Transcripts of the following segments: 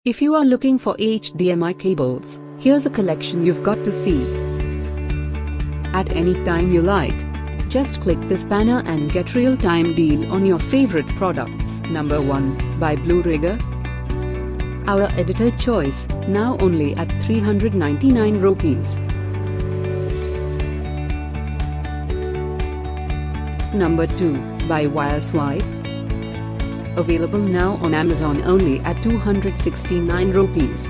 If you are looking for HDMI cables, here's a collection you've got to see. At any time you like, just click this banner and get real-time deal on your favorite products. Number 1, by BlueRigger. Our editor choice, now only at 399 rupees. Number 2, by WireSwipe. Available now on Amazon only at 269 rupees.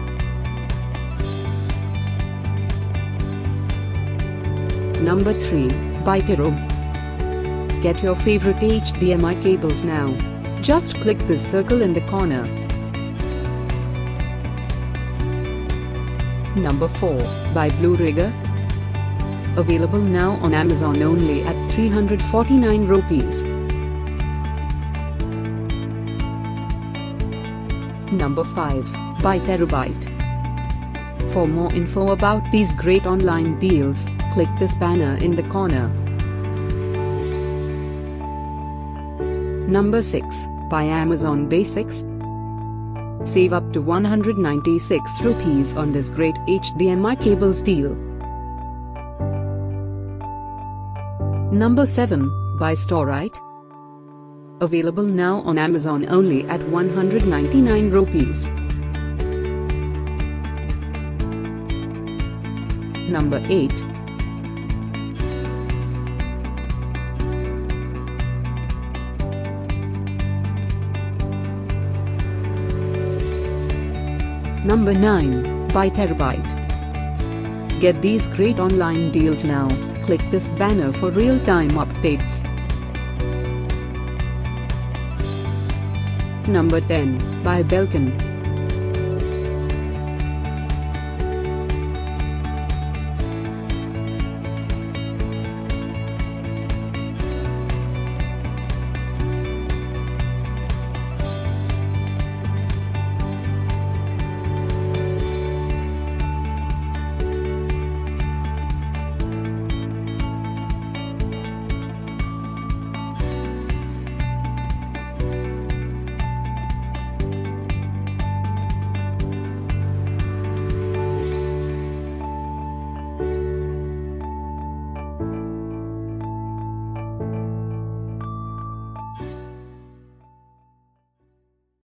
Number 3, by Tizum. Get your favorite HDMI cables now. Just click this circle in the corner. Number 4, by BlueRigger. Available now on Amazon only at 349 rupees. Number 5, by Terabyte. For more info about these great online deals, click this banner in the corner. Number 6, by Amazon Basics. Save up to 196 rupees on this great HDMI cables deal. Number 7, by Storite. Available now on Amazon only at 199 rupees. Number 8. Number 9, by Terabyte. Get these great online deals now. Click this banner for real-time updates. Number 10, by Belkin.